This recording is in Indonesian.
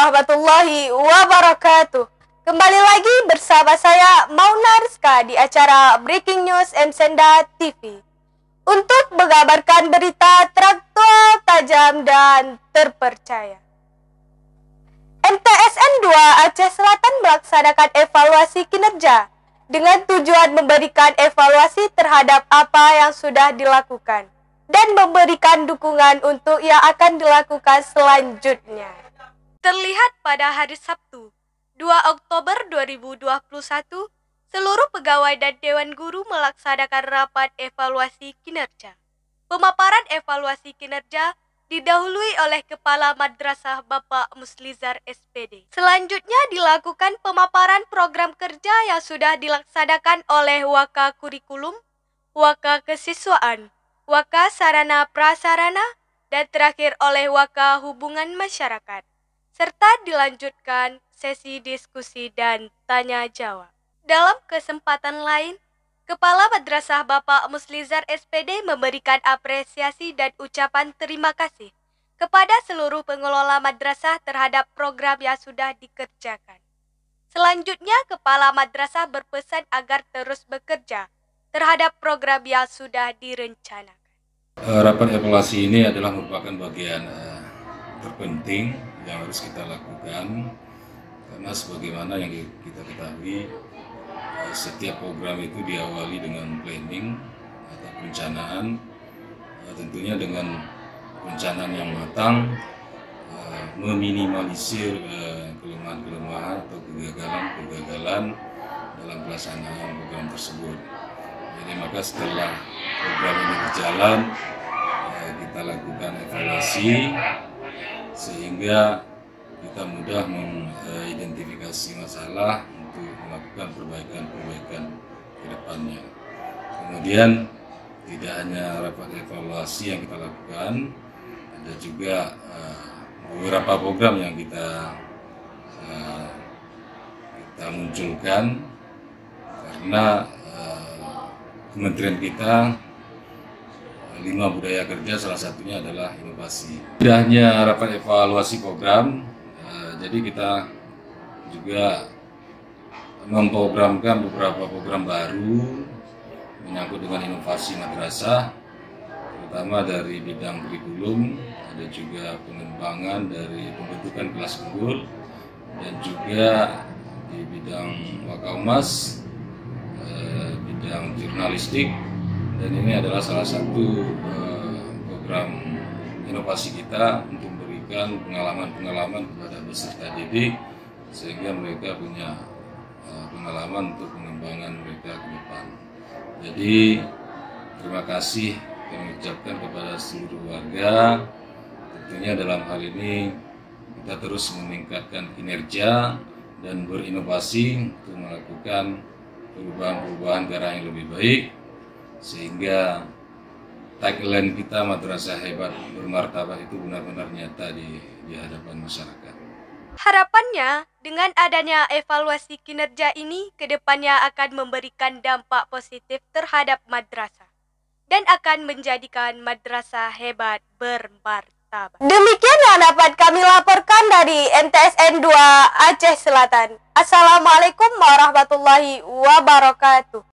warahmatullahi wabarakatuh. Kembali lagi bersama saya Mauna Rizka di acara Breaking News MSenda TV untuk mengabarkan berita teraktual, tajam, dan terpercaya. MTSN 2 Aceh Selatan melaksanakan evaluasi kinerja dengan tujuan memberikan evaluasi terhadap apa yang sudah dilakukan dan memberikan dukungan untuk yang akan dilakukan selanjutnya. Terlihat pada hari Sabtu, 2 Oktober 2021, seluruh pegawai dan Dewan Guru melaksanakan rapat evaluasi kinerja. Pemaparan evaluasi kinerja didahului oleh Kepala Madrasah Bapak Muslizar SPD. Selanjutnya dilakukan pemaparan program kerja yang sudah dilaksanakan oleh Waka Kurikulum, Waka Kesiswaan, Waka Sarana Prasarana, dan terakhir oleh Waka Hubungan Masyarakat. Serta dilanjutkan sesi diskusi dan tanya jawab. Dalam kesempatan lain, Kepala Madrasah Bapak Muslizar SPD memberikan apresiasi dan ucapan terima kasih kepada seluruh pengelola madrasah terhadap program yang sudah dikerjakan. Selanjutnya, Kepala Madrasah berpesan agar terus bekerja terhadap program yang sudah direncanakan. Rapat evaluasi ini adalah merupakan bagian terpenting yang harus kita lakukan, karena sebagaimana yang kita ketahui, setiap program itu diawali dengan planning atau perencanaan, tentunya dengan perencanaan yang matang, meminimalisir kelemahan-kelemahan atau kegagalan-kegagalan dalam pelaksanaan program tersebut. Jadi maka setelah program ini berjalan, kita lakukan evaluasi sehingga kita mudah mengidentifikasi masalah untuk melakukan perbaikan-perbaikan ke depannya. Kemudian tidak hanya rapat evaluasi yang kita lakukan, ada juga beberapa program yang kita munculkan, karena kementerian kita 5 budaya kerja, salah satunya adalah inovasi. Tidak hanya rapat evaluasi program, jadi kita juga memprogramkan beberapa program baru menyangkut dengan inovasi madrasah, terutama dari bidang kurikulum, ada juga pengembangan dari pembentukan kelas unggul, dan juga di bidang wakaumas, bidang jurnalistik, dan ini adalah salah satu program inovasi kita untuk memberikan pengalaman-pengalaman kepada peserta didik sehingga mereka punya pengalaman untuk pengembangan mereka ke depan. Jadi terima kasih kami ucapkan kepada seluruh warga. Tentunya dalam hal ini kita terus meningkatkan kinerja dan berinovasi untuk melakukan perubahan-perubahan ke arah yang lebih baik, sehingga tagline kita madrasah hebat bermartabat itu benar-benar nyata di hadapan masyarakat. Harapannya, dengan adanya evaluasi kinerja ini, kedepannya akan memberikan dampak positif terhadap madrasah dan akan menjadikan madrasah hebat bermartabat. Demikian yang dapat kami laporkan dari MTSN 2 Aceh Selatan. Assalamualaikum warahmatullahi wabarakatuh.